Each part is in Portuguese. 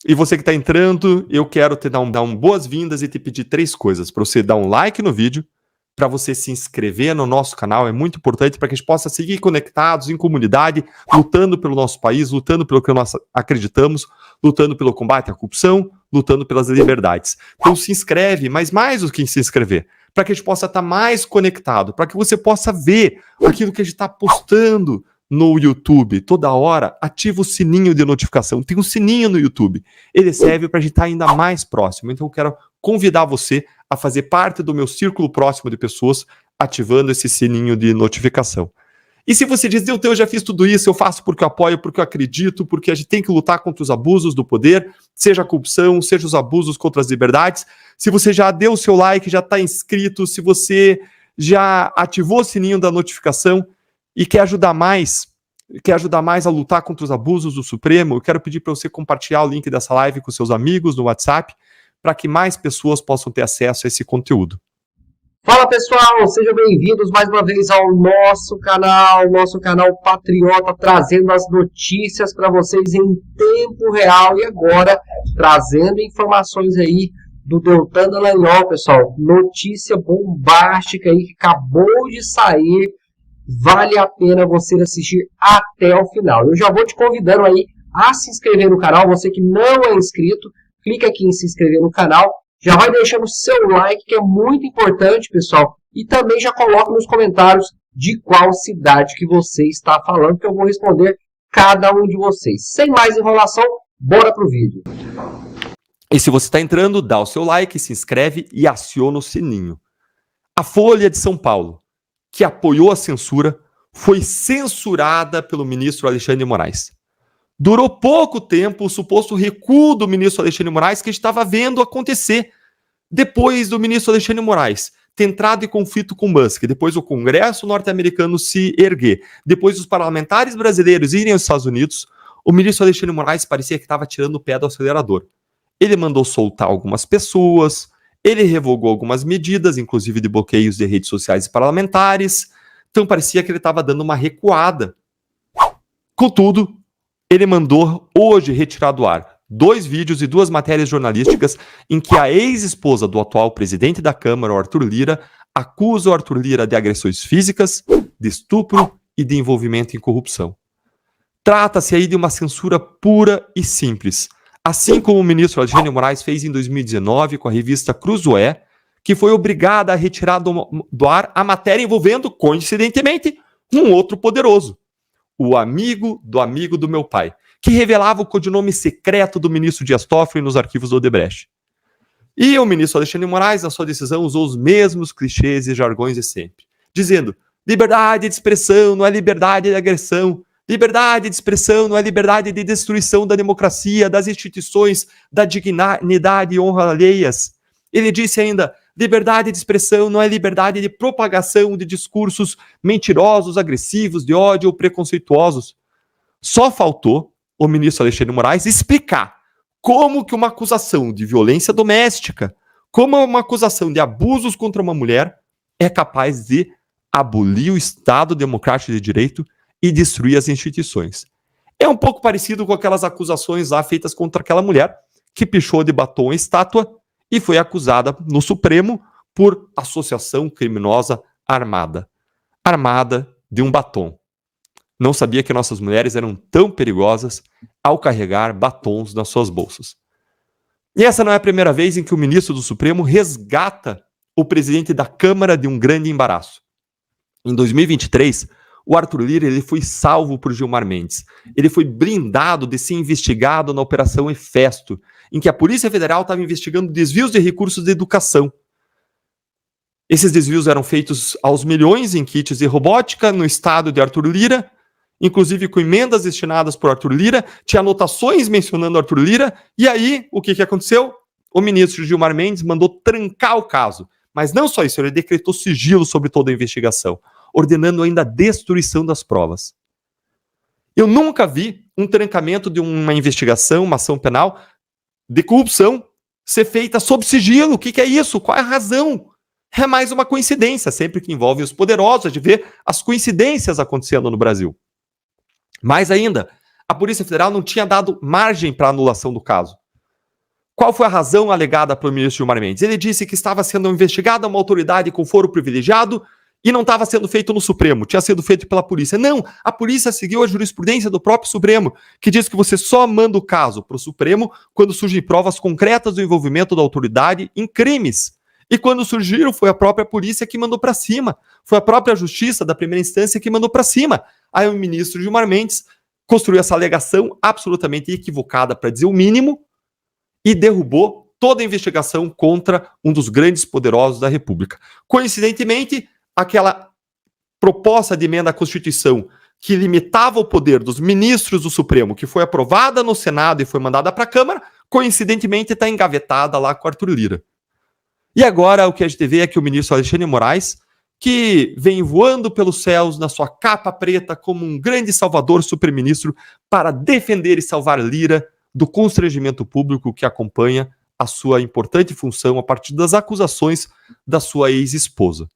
E você que está entrando, eu quero te dar boas-vindas e te pedir 3 coisas. Para você dar um like no vídeo, para você se inscrever no nosso canal, é muito importante para que a gente possa seguir conectados em comunidade, lutando pelo nosso país, lutando pelo que nós acreditamos, lutando pelo combate à corrupção, lutando pelas liberdades. Então se inscreve, mas mais do que se inscrever, para que a gente possa estar mais conectado, para que você possa ver aquilo que a gente está postando no YouTube toda hora. Ativa o sininho de notificação. Tem um sininho no YouTube. Ele serve para a gente estar ainda mais próximo. Então eu quero convidar você a fazer parte do meu círculo próximo de pessoas, ativando esse sininho de notificação. E se você diz, eu já fiz tudo isso, eu faço porque eu apoio, porque eu acredito, porque a gente tem que lutar contra os abusos do poder, seja a corrupção, seja os abusos contra as liberdades. Se você já deu o seu like, já está inscrito, se você já ativou o sininho da notificação e quer ajudar mais a lutar contra os abusos do Supremo, eu quero pedir para você compartilhar o link dessa live com seus amigos no WhatsApp, para que mais pessoas possam ter acesso a esse conteúdo. Fala pessoal, sejam bem-vindos mais uma vez ao nosso canal Patriota, trazendo as notícias para vocês em tempo real e agora trazendo informações aí do Deltan Dallagnol, pessoal. Notícia bombástica aí que acabou de sair, vale a pena você assistir até o final. Eu já vou te convidando aí a se inscrever no canal, você que não é inscrito, clica aqui em se inscrever no canal, já vai deixando o seu like, que é muito importante, pessoal. E também já coloca nos comentários de qual cidade que você está falando, que eu vou responder cada um de vocês. Sem mais enrolação, bora pro vídeo. E se você está entrando, dá o seu like, se inscreve e aciona o sininho. A Folha de São Paulo, que apoiou a censura, foi censurada pelo ministro Alexandre de Moraes. Durou pouco tempo o suposto recuo do ministro Alexandre de Moraes, que estava vendo acontecer depois do ministro Alexandre de Moraes ter entrado em conflito com Musk, depois o Congresso norte-americano se erguer, depois os parlamentares brasileiros irem aos Estados Unidos, o ministro Alexandre de Moraes parecia que estava tirando o pé do acelerador. Ele mandou soltar algumas pessoas, ele revogou algumas medidas, inclusive de bloqueios de redes sociais e parlamentares, então parecia que ele estava dando uma recuada. Contudo, ele mandou hoje retirar do ar 2 vídeos e 2 matérias jornalísticas em que a ex-esposa do atual presidente da Câmara, o Arthur Lira, acusa o Arthur Lira de agressões físicas, de estupro e de envolvimento em corrupção. Trata-se aí de uma censura pura e simples, assim como o ministro Alexandre de Moraes fez em 2019 com a revista Cruzoé, que foi obrigada a retirar do ar a matéria envolvendo, coincidentemente, um outro poderoso, o amigo do meu pai, que revelava o codinome secreto do ministro Dias Toffoli nos arquivos do Odebrecht. E o ministro Alexandre de Moraes, na sua decisão, usou os mesmos clichês e jargões de sempre, dizendo: liberdade de expressão não é liberdade de agressão, liberdade de expressão não é liberdade de destruição da democracia, das instituições, da dignidade e honra alheias. Ele disse ainda: liberdade de expressão não é liberdade de propagação de discursos mentirosos, agressivos, de ódio ou preconceituosos. Só faltou o ministro Alexandre de Moraes explicar como que uma acusação de violência doméstica, como uma acusação de abusos contra uma mulher é capaz de abolir o Estado democrático de direito e destruir as instituições. É um pouco parecido com aquelas acusações lá feitas contra aquela mulher que pichou de batom a estátua e foi acusada no Supremo por associação criminosa armada. Armada de um batom. Não sabia que nossas mulheres eram tão perigosas ao carregar batons nas suas bolsas. E essa não é a primeira vez em que o ministro do Supremo resgata o presidente da Câmara de um grande embaraço. Em 2023, o Arthur Lira ele foi salvo por Gilmar Mendes. Ele foi blindado de ser investigado na Operação Hefesto, em que a Polícia Federal estava investigando desvios de recursos de educação. Esses desvios eram feitos aos milhões em kits de robótica no estado de Arthur Lira, inclusive com emendas destinadas por Arthur Lira, tinha anotações mencionando Arthur Lira, e aí, o que aconteceu? O ministro Gilmar Mendes mandou trancar o caso. Mas não só isso, ele decretou sigilo sobre toda a investigação, ordenando ainda a destruição das provas. Eu nunca vi um trancamento de uma investigação, uma ação penal de corrupção ser feita sob sigilo. O que é isso? Qual é a razão? É mais uma coincidência, sempre que envolve os poderosos, de ver as coincidências acontecendo no Brasil. Mais ainda, a Polícia Federal não tinha dado margem para anulação do caso. Qual foi a razão alegada pelo ministro Gilmar Mendes? Ele disse que estava sendo investigada uma autoridade com foro privilegiado e não estava sendo feito no Supremo, tinha sido feito pela polícia. Não, a polícia seguiu a jurisprudência do próprio Supremo, que diz que você só manda o caso para o Supremo quando surgem provas concretas do envolvimento da autoridade em crimes. E quando surgiram, foi a própria polícia que mandou para cima, foi a própria justiça da primeira instância que mandou para cima. Aí o ministro Gilmar Mendes construiu essa alegação absolutamente equivocada, para dizer o mínimo, e derrubou toda a investigação contra um dos grandes poderosos da República. Coincidentemente, aquela proposta de emenda à Constituição que limitava o poder dos ministros do Supremo, que foi aprovada no Senado e foi mandada para a Câmara, coincidentemente está engavetada lá com Arthur Lira. E agora o que a gente vê é que o ministro Alexandre de Moraes, que vem voando pelos céus na sua capa preta como um grande salvador superministro para defender e salvar Lira do constrangimento público que acompanha a sua importante função a partir das acusações da sua ex-esposa.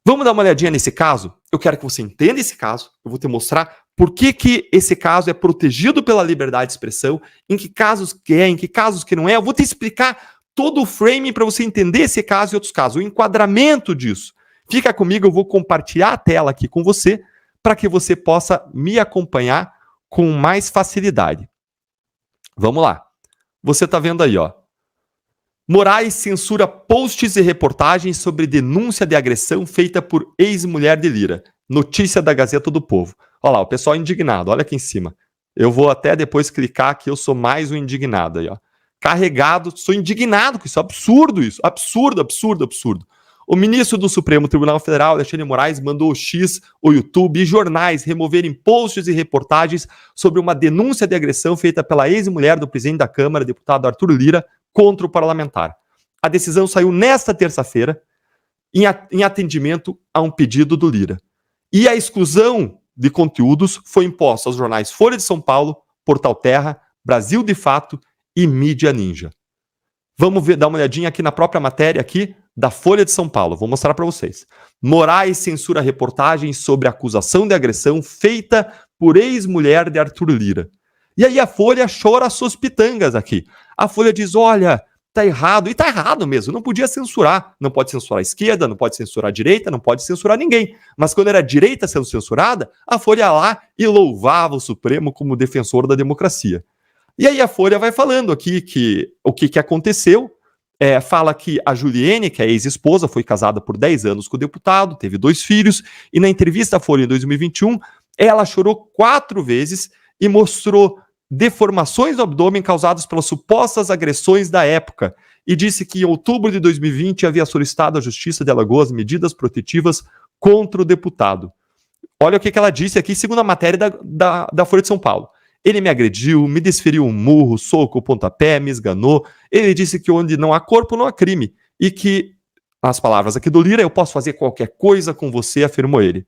Vamos dar uma olhadinha nesse caso? Eu quero que você entenda esse caso, eu vou te mostrar por que esse caso é protegido pela liberdade de expressão, em que casos que é, em que casos que não é. Eu vou te explicar todo o frame para você entender esse caso e outros casos, o enquadramento disso. Fica comigo, eu vou compartilhar a tela aqui com você para que você possa me acompanhar com mais facilidade. Vamos lá. Você está vendo aí, ó. Moraes censura posts e reportagens sobre denúncia de agressão feita por ex-mulher de Lira. Notícia da Gazeta do Povo. Olha lá, o pessoal indignado, olha aqui em cima. Eu vou até depois clicar que eu sou mais um indignado aí, ó. Carregado, sou indignado com isso, absurdo isso, absurdo, absurdo, absurdo. O ministro do Supremo Tribunal Federal, Alexandre de Moraes, mandou o X, o YouTube e jornais removerem posts e reportagens sobre uma denúncia de agressão feita pela ex-mulher do presidente da Câmara, deputado Arthur Lira, contra o parlamentar. A decisão saiu nesta terça-feira, em atendimento a um pedido do Lira. E a exclusão de conteúdos foi imposta aos jornais Folha de São Paulo, Portal Terra, Brasil de Fato e Mídia Ninja. Vamos dar uma olhadinha aqui na própria matéria aqui da Folha de São Paulo. Vou mostrar para vocês. Moraes censura reportagens sobre acusação de agressão feita por ex-mulher de Arthur Lira. E aí a Folha chora suas pitangas aqui. A Folha diz, olha, tá errado. E tá errado mesmo, não podia censurar. Não pode censurar a esquerda, não pode censurar a direita, não pode censurar ninguém. Mas quando era a direita sendo censurada, a Folha ia lá e louvava o Supremo como defensor da democracia. E aí a Folha vai falando aqui que o que aconteceu. Fala que a Juliene, que é ex-esposa, foi casada por 10 anos com o deputado, teve 2 filhos, e na entrevista à Folha em 2021, ela chorou 4 vezes e mostrou deformações no abdômen causadas pelas supostas agressões da época, e disse que em outubro de 2020 havia solicitado à Justiça de Alagoas medidas protetivas contra o deputado. Olha o que ela disse aqui, segundo a matéria da Folha de São Paulo. Ele me agrediu, me desferiu um murro, soco, pontapé, me esganou. Ele disse que onde não há corpo, não há crime. E que, as palavras aqui do Lira, eu posso fazer qualquer coisa com você, afirmou ele.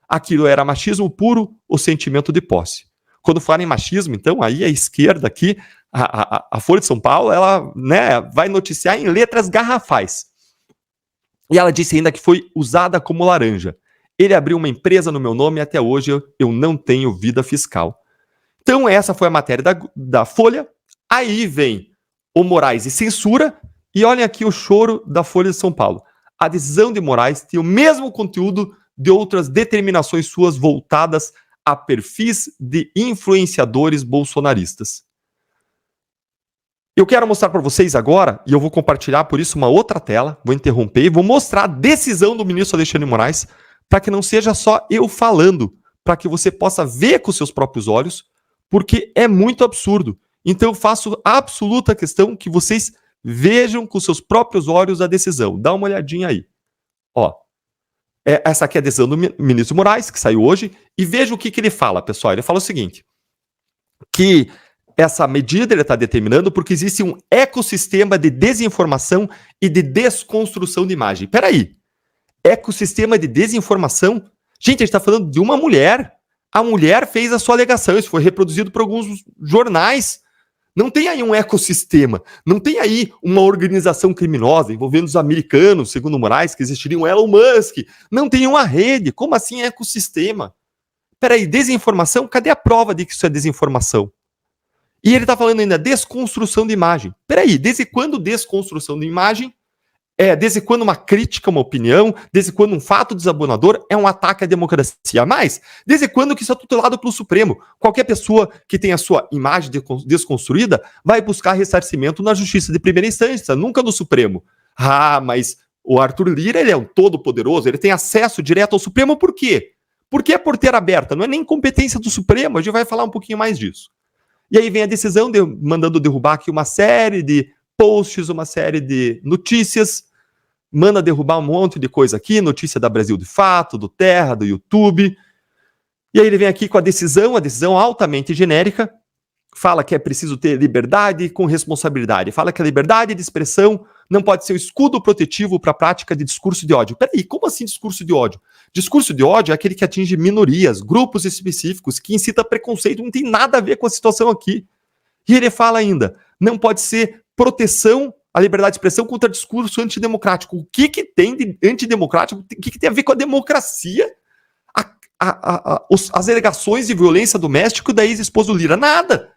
Aquilo era machismo puro, o sentimento de posse. Quando fala em machismo, então, aí a esquerda aqui, a Folha de São Paulo, ela, né, vai noticiar em letras garrafais. E ela disse ainda que foi usada como laranja. Ele abriu uma empresa no meu nome e até hoje eu não tenho vida fiscal. Então essa foi a matéria da Folha. Aí vem o Moraes e censura. E olhem aqui o choro da Folha de São Paulo. A decisão de Moraes tem o mesmo conteúdo de outras determinações suas voltadas a perfis de influenciadores bolsonaristas. Eu quero mostrar para vocês agora, e eu vou compartilhar por isso uma outra tela, vou interromper e vou mostrar a decisão do ministro Alexandre de Moraes, para que não seja só eu falando, para que você possa ver com seus próprios olhos, porque é muito absurdo. Então eu faço absoluta questão que vocês vejam com seus próprios olhos a decisão. Dá uma olhadinha aí. Ó, essa aqui é a decisão do ministro Moraes, que saiu hoje, e veja o que ele fala, pessoal. Ele fala o seguinte, que essa medida ele está determinando porque existe um ecossistema de desinformação e de desconstrução de imagem. Peraí, ecossistema de desinformação? Gente, a gente está falando de uma mulher. A mulher fez a sua alegação, isso foi reproduzido por alguns jornais. Não tem aí um ecossistema, não tem aí uma organização criminosa envolvendo os americanos, segundo Moraes, que existiria um Elon Musk. Não tem uma rede, como assim ecossistema? Peraí, desinformação? Cadê a prova de que isso é desinformação? E ele está falando ainda desconstrução de imagem. Peraí, desde quando desconstrução de imagem desde quando uma crítica, uma opinião, desde quando um fato desabonador é um ataque à democracia? Mas, desde quando que isso é tutelado pelo Supremo? Qualquer pessoa que tem a sua imagem desconstruída vai buscar ressarcimento na justiça de primeira instância, nunca no Supremo. Ah, mas o Arthur Lira, ele é um todo-poderoso, ele tem acesso direto ao Supremo, por quê? Porque é porteira aberta, não é nem competência do Supremo, a gente vai falar um pouquinho mais disso. E aí vem a decisão mandando derrubar aqui uma série de posts, uma série de notícias, manda derrubar um monte de coisa aqui, notícia da Brasil de Fato, do Terra, do YouTube. E aí ele vem aqui com a decisão altamente genérica, fala que é preciso ter liberdade com responsabilidade, fala que a liberdade de expressão não pode ser o escudo protetivo para a prática de discurso de ódio. Peraí, como assim discurso de ódio? Discurso de ódio é aquele que atinge minorias, grupos específicos, que incita preconceito, não tem nada a ver com a situação aqui. E ele fala ainda, não pode ser proteção à liberdade de expressão contra discurso antidemocrático. O que tem de antidemocrático? O que tem a ver com a democracia? As alegações de violência doméstica da ex-esposa do Lira? Nada.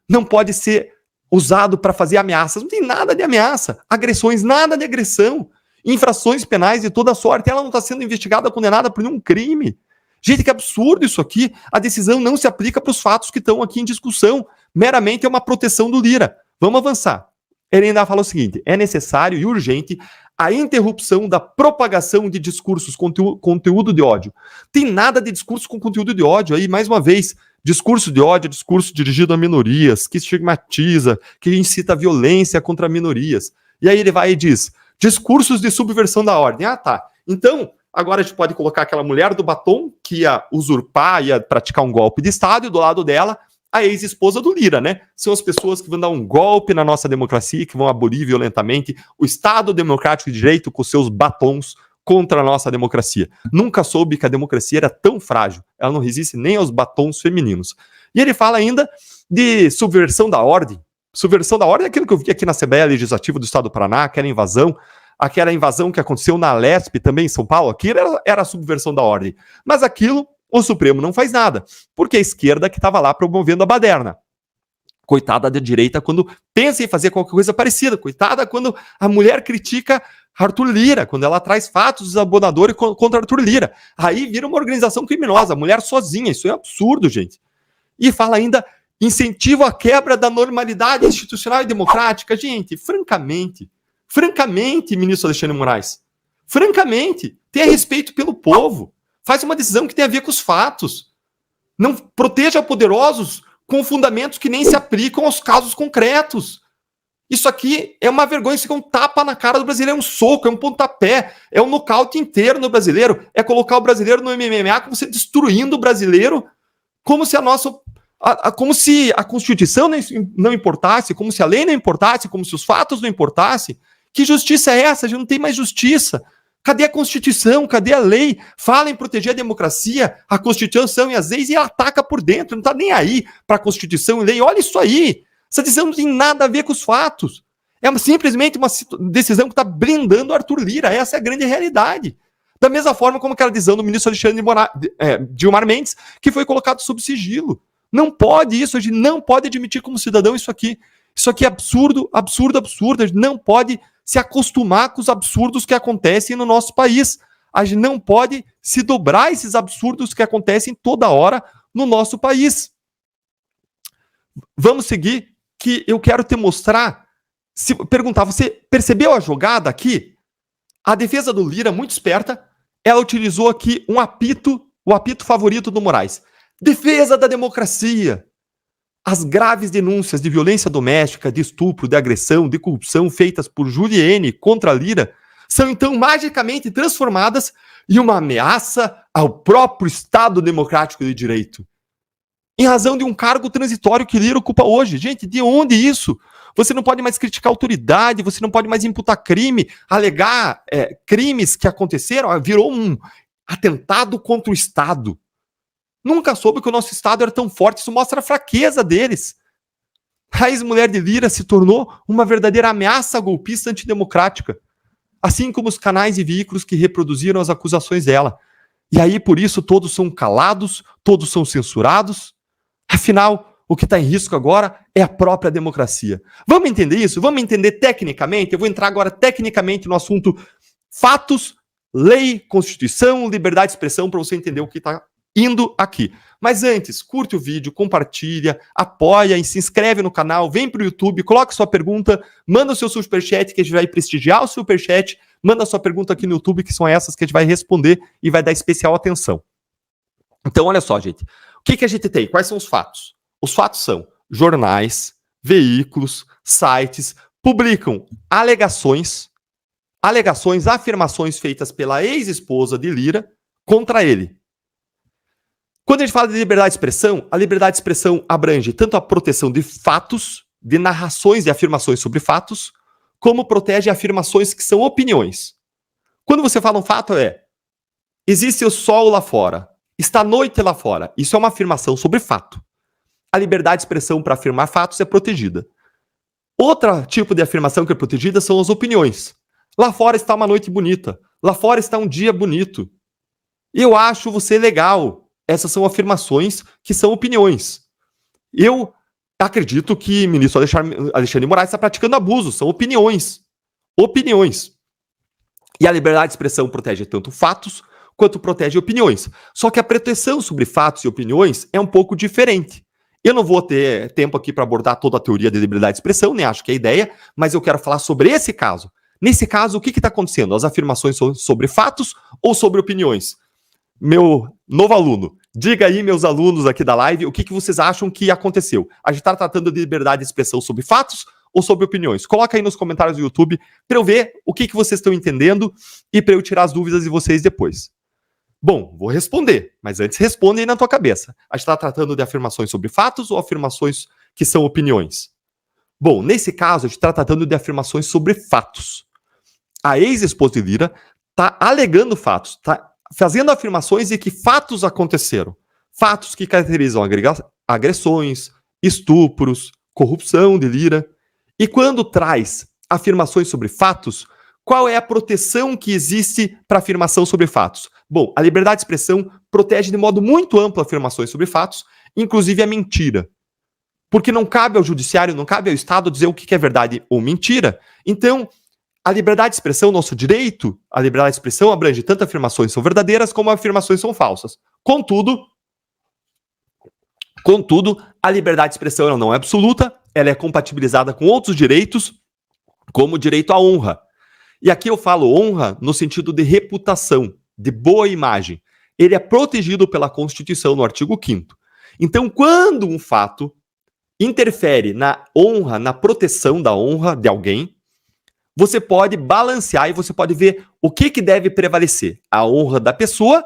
Não pode ser usado para fazer ameaças. Não tem nada de ameaça. Agressões, nada de agressão. Infrações penais de toda sorte. Ela não está sendo investigada, condenada por nenhum crime. Gente, que absurdo isso aqui. A decisão não se aplica para os fatos que estão aqui em discussão. Meramente é uma proteção do Lira. Vamos avançar. Ele ainda fala o seguinte, é necessário e urgente a interrupção da propagação de discursos, conteúdo de ódio. Tem nada de discurso com conteúdo de ódio aí, mais uma vez, discurso de ódio é discurso dirigido a minorias, que estigmatiza, que incita a violência contra minorias. E aí ele vai e diz, discursos de subversão da ordem. Ah, tá. Então, agora a gente pode colocar aquela mulher do batom que ia usurpar, ia praticar um golpe de Estado, e do lado dela a ex-esposa do Lira, né? São as pessoas que vão dar um golpe na nossa democracia, que vão abolir violentamente o Estado Democrático de Direito com seus batons contra a nossa democracia. Nunca soube que a democracia era tão frágil. Ela não resiste nem aos batons femininos. E ele fala ainda de subversão da ordem. Subversão da ordem é aquilo que eu vi aqui na Assembleia Legislativa do Estado do Paraná, aquela invasão que aconteceu na Lesp, também em São Paulo, aquilo era a subversão da ordem. Mas aquilo o Supremo não faz nada, porque a esquerda que estava lá promovendo a baderna. Coitada da direita quando pensa em fazer qualquer coisa parecida. Coitada quando a mulher critica Arthur Lira, quando ela traz fatos desabonadores contra Arthur Lira. Aí vira uma organização criminosa, a mulher sozinha. Isso é absurdo, gente. E fala ainda incentivo à quebra da normalidade institucional e democrática. Gente, francamente, ministro Alexandre Moraes, francamente, tenha respeito pelo povo. Faz uma decisão que tem a ver com os fatos. Não proteja poderosos com fundamentos que nem se aplicam aos casos concretos. Isso aqui é uma vergonha, isso aqui é um tapa na cara do brasileiro, é um soco, é um pontapé, é um nocaute inteiro no brasileiro, é colocar o brasileiro no MMA, como se destruindo o brasileiro, como se como se a Constituição não importasse, como se a lei não importasse, como se os fatos não importassem. Que justiça é essa? A gente não tem mais justiça. Cadê a Constituição? Cadê a lei? Fala em proteger a democracia, a Constituição e as leis e ataca por dentro. Não está nem aí para a Constituição e lei. Olha isso aí. Essa decisão não tem nada a ver com os fatos. É simplesmente uma decisão que está blindando o Arthur Lira. Essa é a grande realidade. Da mesma forma como aquela decisão do ministro Alexandre Gilmar Mendes, que foi colocado sob sigilo. Não pode isso. A gente não pode admitir como cidadão isso aqui. Isso aqui é absurdo, absurdo, absurdo. A gente não pode se acostumar com os absurdos que acontecem no nosso país. A gente não pode se dobrar a esses absurdos que acontecem toda hora no nosso país. Vamos seguir, que eu quero te mostrar. Perguntar, você percebeu a jogada aqui? A defesa do Lira, muito esperta, ela utilizou aqui o apito favorito do Moraes. Defesa da democracia. As graves denúncias de violência doméstica, de estupro, de agressão, de corrupção feitas por Juliene contra Lira são então magicamente transformadas em uma ameaça ao próprio Estado Democrático de Direito. Em razão de um cargo transitório que Lira ocupa hoje. Gente, de onde isso? Você não pode mais criticar a autoridade, você não pode mais imputar crime, alegar crimes que aconteceram, virou um atentado contra o Estado. Nunca soube que o nosso Estado era tão forte, isso mostra a fraqueza deles. A ex-mulher de Lira se tornou uma verdadeira ameaça golpista antidemocrática, assim como os canais e veículos que reproduziram as acusações dela. E aí, por isso, todos são calados, todos são censurados. Afinal, O que está em risco agora é a própria democracia. Vamos entender isso? Vamos entender tecnicamente? Eu vou entrar agora tecnicamente no assunto fatos, lei, Constituição, liberdade de expressão, para você entender o que está indo aqui. Mas antes, curte o vídeo, compartilha, apoia e se inscreve no canal, vem para o YouTube, coloca sua pergunta, manda o seu superchat que a gente vai prestigiar o superchat, manda sua pergunta aqui no YouTube, que são essas que a gente vai responder e vai dar especial atenção. Então, olha só, gente. O que a gente tem? Quais são os fatos? Os fatos são jornais, veículos, sites, publicam alegações, afirmações feitas pela ex-esposa de Lira contra ele. Quando a gente fala de liberdade de expressão, a liberdade de expressão abrange tanto a proteção de fatos, de narrações e afirmações sobre fatos, como protege afirmações que são opiniões. Quando você fala um fato existe o sol lá fora, está noite lá fora. Isso é uma afirmação sobre fato. A liberdade de expressão para afirmar fatos é protegida. Outro tipo de afirmação que é protegida são as opiniões. Lá fora está uma noite bonita. Lá fora está um dia bonito. Eu acho você legal. Essas são afirmações que são opiniões. Eu acredito que o ministro Alexandre de Moraes está praticando abuso. São opiniões. Opiniões. E a liberdade de expressão protege tanto fatos quanto protege opiniões. Só que a proteção sobre fatos e opiniões é um pouco diferente. Eu não vou ter tempo aqui para abordar toda a teoria de liberdade de expressão, nem acho que é a ideia, mas eu quero falar sobre esse caso. Nesse caso, o que está acontecendo? As afirmações sobre fatos ou sobre opiniões? Meu novo aluno, diga aí, meus alunos aqui da live, o que vocês acham que aconteceu? A gente está tratando de liberdade de expressão sobre fatos ou sobre opiniões? Coloca aí nos comentários do YouTube para eu ver o que vocês estão entendendo e para eu tirar as dúvidas de vocês depois. Bom, vou responder, mas antes responde aí na tua cabeça. A gente está tratando de afirmações sobre fatos ou afirmações que são opiniões? Bom, nesse caso, a gente está tratando de afirmações sobre fatos. A ex-esposa de Lira está alegando fatos, está fazendo afirmações de que fatos aconteceram. Fatos que caracterizam agressões, estupros, corrupção de Lira. E quando traz afirmações sobre fatos, qual é a proteção que existe para afirmação sobre fatos? Bom, a liberdade de expressão protege de modo muito amplo afirmações sobre fatos, inclusive a mentira. Porque não cabe ao judiciário, não cabe ao Estado dizer o que é verdade ou mentira. Então, a liberdade de expressão, nosso direito, a liberdade de expressão abrange tanto afirmações são verdadeiras como afirmações são falsas. Contudo, a liberdade de expressão ela não é absoluta, ela é compatibilizada com outros direitos, como o direito à honra. E aqui eu falo honra no sentido de reputação, de boa imagem. Ele é protegido pela Constituição no artigo 5º. Então, quando um fato interfere na honra, na proteção da honra de alguém, você pode balancear e você pode ver o que deve prevalecer, a honra da pessoa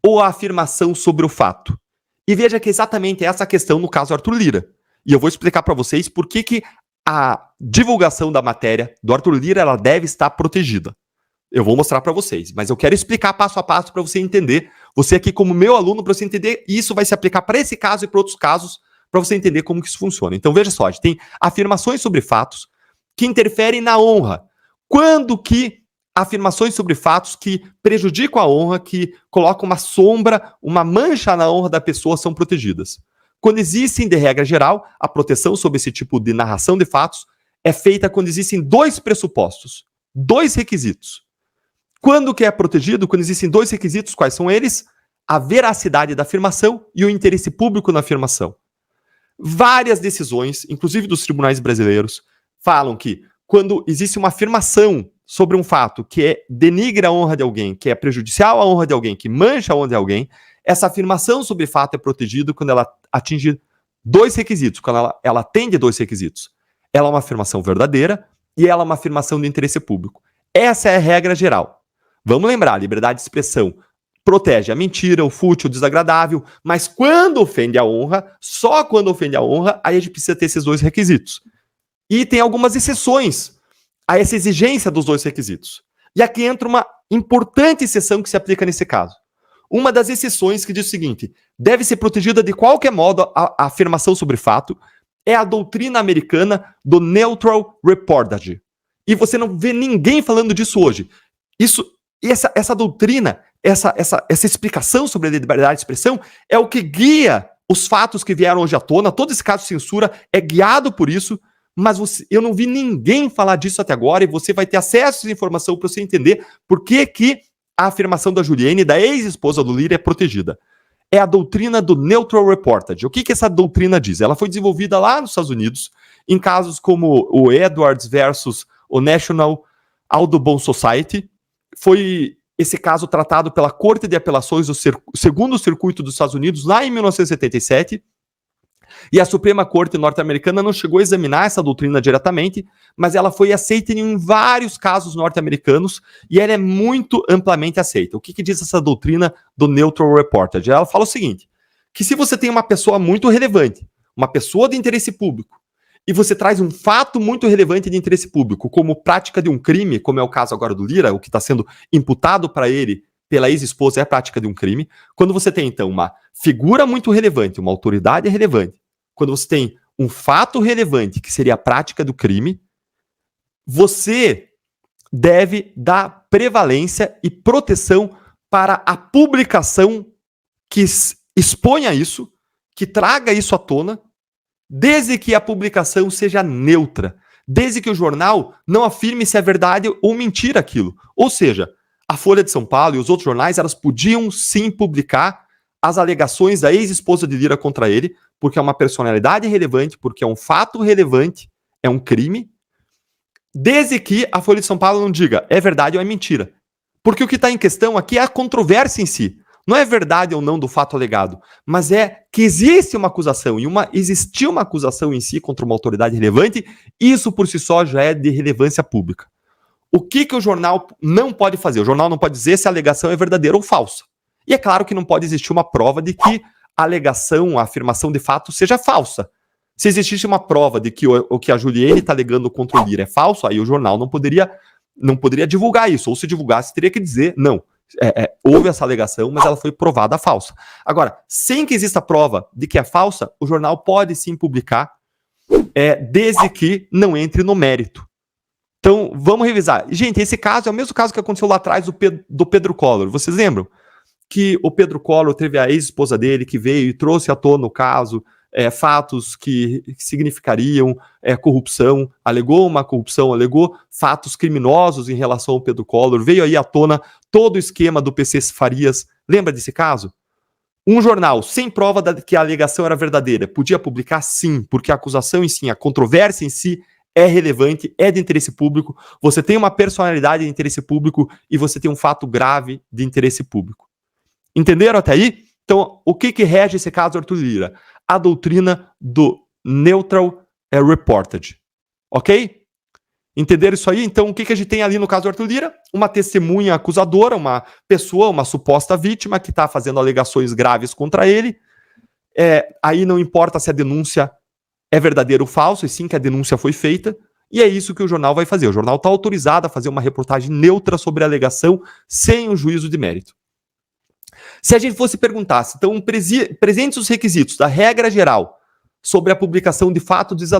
ou a afirmação sobre o fato. E veja que exatamente essa questão no caso Arthur Lira. E eu vou explicar para vocês por que a divulgação da matéria do Arthur Lira ela deve estar protegida. Eu vou mostrar para vocês, mas eu quero explicar passo a passo para você entender, você aqui como meu aluno, para você entender, e isso vai se aplicar para esse caso e para outros casos, para você entender como que isso funciona. Então veja só, a gente tem afirmações sobre fatos que interferem na honra. Quando que afirmações sobre fatos que prejudicam a honra, que colocam uma sombra, uma mancha na honra da pessoa são protegidas? Quando existem, de regra geral, a proteção sobre esse tipo de narração de fatos é feita quando existem dois pressupostos, dois requisitos. Quando que é protegido? Quando existem dois requisitos, quais são eles? A veracidade da afirmação e o interesse público na afirmação. Várias decisões, inclusive dos tribunais brasileiros, falam que quando existe uma afirmação sobre um fato que denigra a honra de alguém, que é prejudicial à honra de alguém, que mancha a honra de alguém, essa afirmação sobre fato é protegida quando ela atinge dois requisitos, quando ela atende dois requisitos. Ela é uma afirmação verdadeira e ela é uma afirmação de interesse público. Essa é a regra geral. Vamos lembrar, a liberdade de expressão protege a mentira, o fútil, o desagradável, mas quando ofende a honra, só quando ofende a honra, aí a gente precisa ter esses dois requisitos. E tem algumas exceções a essa exigência dos dois requisitos. E aqui entra uma importante exceção que se aplica nesse caso. Uma das exceções que diz o seguinte: deve ser protegida de qualquer modo a afirmação sobre fato, é a doutrina americana do neutral reportage. E você não vê ninguém falando disso hoje. Essa doutrina, essa explicação sobre a liberdade de expressão é o que guia os fatos que vieram hoje à tona, todo esse caso de censura é guiado por isso, mas eu não vi ninguém falar disso até agora, e você vai ter acesso a essa informação para você entender por que a afirmação da Juliane, da ex-esposa do Lira, é protegida. É a doutrina do Neutral Reportage. O que essa doutrina diz? Ela foi desenvolvida lá nos Estados Unidos, em casos como o Edwards versus o National Audubon Society. Foi esse caso tratado pela Corte de Apelações do Segundo Circuito dos Estados Unidos, lá em 1977, e a Suprema Corte norte-americana não chegou a examinar essa doutrina diretamente, mas ela foi aceita em vários casos norte-americanos, e ela é muito amplamente aceita. O que diz essa doutrina do Neutral Reportage? Ela fala o seguinte, que se você tem uma pessoa muito relevante, uma pessoa de interesse público, e você traz um fato muito relevante de interesse público, como prática de um crime, como é o caso agora do Lira, o que está sendo imputado para ele pela ex-esposa é a prática de um crime. Quando você tem, então, uma figura muito relevante, uma autoridade relevante, quando você tem um fato relevante, que seria a prática do crime, você deve dar prevalência e proteção para a publicação que exponha isso, que traga isso à tona, desde que a publicação seja neutra, desde que o jornal não afirme se é verdade ou mentira aquilo. Ou seja, a Folha de São Paulo e os outros jornais, elas podiam sim publicar as alegações da ex-esposa de Lira contra ele, porque é uma personalidade relevante, porque é um fato relevante, é um crime, desde que a Folha de São Paulo não diga é verdade ou é mentira. Porque o que está em questão aqui é a controvérsia em si. Não é verdade ou não do fato alegado, mas é que existe uma acusação, e existiu uma acusação em si contra uma autoridade relevante, isso por si só já é de relevância pública. O que o jornal não pode fazer? O jornal não pode dizer se a alegação é verdadeira ou falsa. E é claro que não pode existir uma prova de que a alegação, a afirmação de fato seja falsa. Se existisse uma prova de que o que a Juliane está alegando contra o Lira é falso, aí o jornal não poderia divulgar isso, ou se divulgasse teria que dizer, não, houve essa alegação, mas ela foi provada falsa. Agora, sem que exista prova de que é falsa, o jornal pode sim publicar, desde que não entre no mérito. Então, vamos revisar. Gente, esse caso é o mesmo caso que aconteceu lá atrás do Pedro Collor. Vocês lembram? Que o Pedro Collor teve a ex-esposa dele que veio e trouxe à tona o caso, fatos que significariam corrupção, alegou uma corrupção, alegou fatos criminosos em relação ao Pedro Collor, veio aí à tona todo o esquema do PC Farias. Lembra desse caso? Um jornal, sem prova que a alegação era verdadeira, podia publicar sim, porque a acusação em si, a controvérsia em si, é relevante, é de interesse público, você tem uma personalidade de interesse público e você tem um fato grave de interesse público. Entenderam até aí? Então, o que rege esse caso, Arthur Lira? A doutrina do Neutral Reportage. Ok? Entenderam isso aí? Então, o que a gente tem ali no caso do Arthur Lira? Uma testemunha acusadora, uma pessoa, uma suposta vítima que está fazendo alegações graves contra ele. Aí não importa se a denúncia é verdadeira ou falsa, e sim que a denúncia foi feita. E é isso que o jornal vai fazer. O jornal está autorizado a fazer uma reportagem neutra sobre a alegação, sem o juízo de mérito. Se a gente fosse perguntar, então, presentes os requisitos da regra geral sobre a publicação de fatos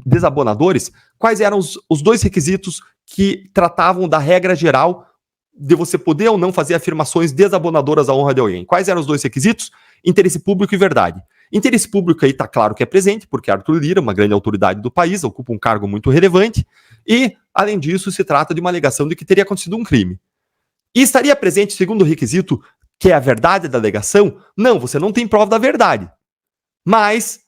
desabonadores, quais eram os dois requisitos que tratavam da regra geral de você poder ou não fazer afirmações desabonadoras à honra de alguém? Quais eram os dois requisitos? Interesse público e verdade. Interesse público aí está claro que é presente, porque Arthur Lira, uma grande autoridade do país, ocupa um cargo muito relevante, e, além disso, se trata de uma alegação de que teria acontecido um crime. E estaria presente, segundo o requisito, que é a verdade da alegação? Não, você não tem prova da verdade. Mas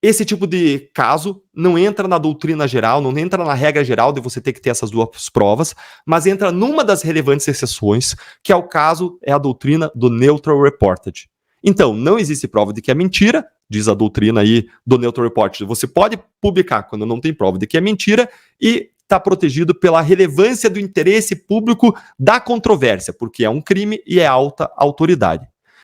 esse tipo de caso não entra na doutrina geral, não entra na regra geral de você ter que ter essas duas provas, mas entra numa das relevantes exceções, que é o caso, é a doutrina do Neutral Reportage. Então, não existe prova de que é mentira, diz a doutrina aí do Neutral Reportage. Você pode publicar quando não tem prova de que é mentira e está protegido pela relevância do interesse público da controvérsia, porque é um crime e é alta autoridade.